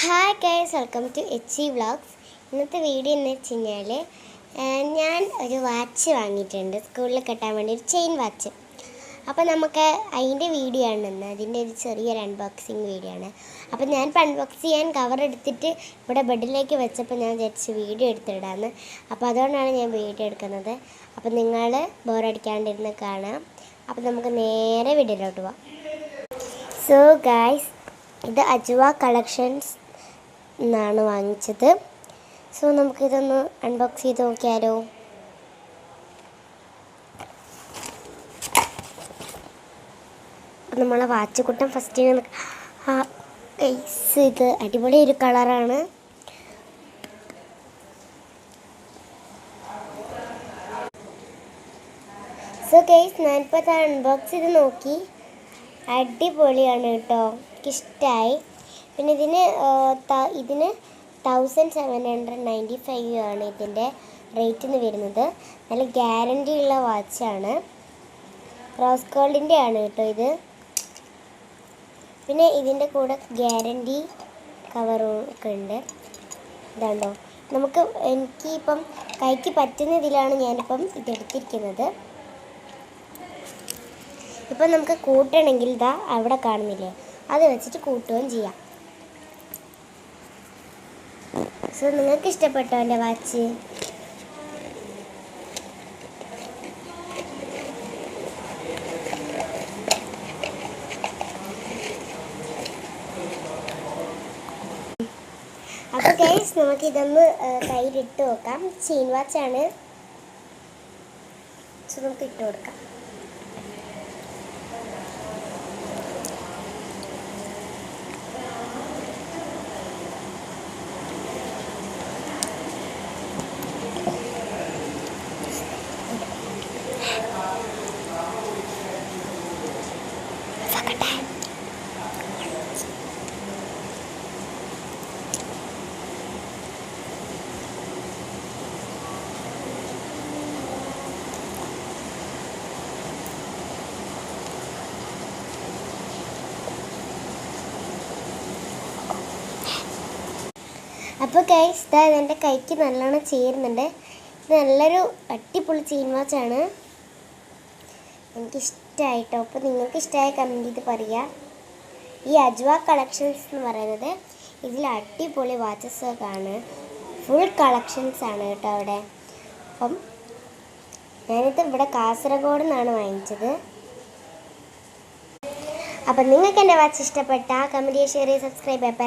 Hi guys, welcome to H vlogs. ഇന്നത്തെ video എന്ന് വെച്ച് കഴിഞ്ഞാൽ ഞാൻ ഒരു വാച്ച് വാങ്ങിയിട്ടുണ്ട് സ്കൂളിൽ കെട്ടാൻ വേണ്ടി, ഒരു ചെയിൻ വാച്ച്. അപ്പോൾ നമുക്ക് അതിൻ്റെ വീഡിയോ ആണ് ഇന്ന്. അതിൻ്റെ ഒരു ചെറിയൊരു അൺബോക്സിങ് വീഡിയോ ആണ്. അപ്പോൾ ഞാനിപ്പോൾ അൺബോക്സ് ചെയ്യാൻ കവർ എടുത്തിട്ട് ഇവിടെ ബെഡിലേക്ക് വെച്ചപ്പോൾ ഞാൻ വിചാരിച്ച് വീഡിയോ എടുത്തിടാമെന്ന്. അപ്പോൾ അതുകൊണ്ടാണ് ഞാൻ വീഡിയോ എടുക്കുന്നത്. അപ്പോൾ നിങ്ങൾ ബോറടിക്കാണ്ടിരുന്ന് കാണാം. അപ്പോൾ നമുക്ക് നേരെ വീഡിയോയിലോട്ട് പോവാം. സോ ഗൈസ്, ഇത് അജ്വ കളക്ഷൻസ് എന്നാണ് വാങ്ങിച്ചത്. സോ നമുക്കിതൊന്ന് അൺബോക്സ് ചെയ്ത് നോക്കിയാലോ. നമ്മളെ വാച്ച് കുട്ടൻ ഫസ്റ്റ് ഇത് അടിപൊളി ഒരു കളറാണ്. സോ ഗൈസ്, ഞാനിപ്പോൾ അത് അൺബോക്സ് ചെയ്ത് നോക്കി. അടിപൊളിയാണ് കേട്ടോ, എനിക്കിഷ്ടമായി. പിന്നെ ഇതിന് 1795 ആണ് ഇതിൻ്റെ റേറ്റിന് വരുന്നത്. നല്ല ഗ്യാരണ്ടി ഉള്ള വാച്ചാണ്. റോസ് ഗോൾഡിൻ്റെ ആണ് കേട്ടോ ഇത്. പിന്നെ ഇതിൻ്റെ കൂടെ ഗ്യാരണ്ടി കവറും ഒക്കെ ഉണ്ട്. ഇതാണ്ടോ, എനിക്കിപ്പം കൈക്ക് പറ്റുന്ന ഇതിലാണ് ഞാനിപ്പം ഇതെടുത്തിരിക്കുന്നത്. ഇപ്പം നമുക്ക് കൂട്ടണമെങ്കിൽ ഇതാ അവിടെ കാണുന്നില്ലേ, അത് വെച്ചിട്ട് കൂട്ടുകയും ചെയ്യാം. സോ നിങ്ങൾക്ക് ഇഷ്ടപ്പെട്ടോ എൻ്റെ വാച്ച്? അപ്പോൾ ഗൈസ്, നമുക്കിതൊന്ന് കയ്യിലിട്ട് നോക്കാം. ചെയിൻ വാച്ചാണ്. സോ നമുക്ക് ഇട്ട് കൊടുക്കാം. അപ്പോൾ ഗൈസ്, ഇതാ എൻ്റെ കൈക്ക് നല്ലോണം ചേരുന്നുണ്ട്. ഇത് നല്ലൊരു അടിപൊളി ചെയിൻ വാച്ചാണ്. എനിക്കിഷ്ടമായിട്ടോ. അപ്പോൾ നിങ്ങൾക്ക് ഇഷ്ടമായ കമൻറ്റ് ചെയ്ത് പറയുക. ഈ അജ്വ കളക്ഷൻസ് എന്ന് പറയുന്നത് ഇതിൽ അടിപൊളി വാച്ചസ് ഒക്കെ ആണ്. ഫുൾ കളക്ഷൻസ് ആണ് കേട്ടോ അവിടെ. അപ്പം ഞാനിത് ഇവിടെ കാസർഗോഡ് നിന്നാണ് വാങ്ങിച്ചത്. അപ്പം നിങ്ങൾക്ക് എൻ്റെ വാച്ച് ഇഷ്ടപ്പെട്ടാൽ കമൻറ്റ് ചെയ്യുക, ഷെയർ ചെയ്യുക, സബ്സ്ക്രൈബ് ചെയ്യുക.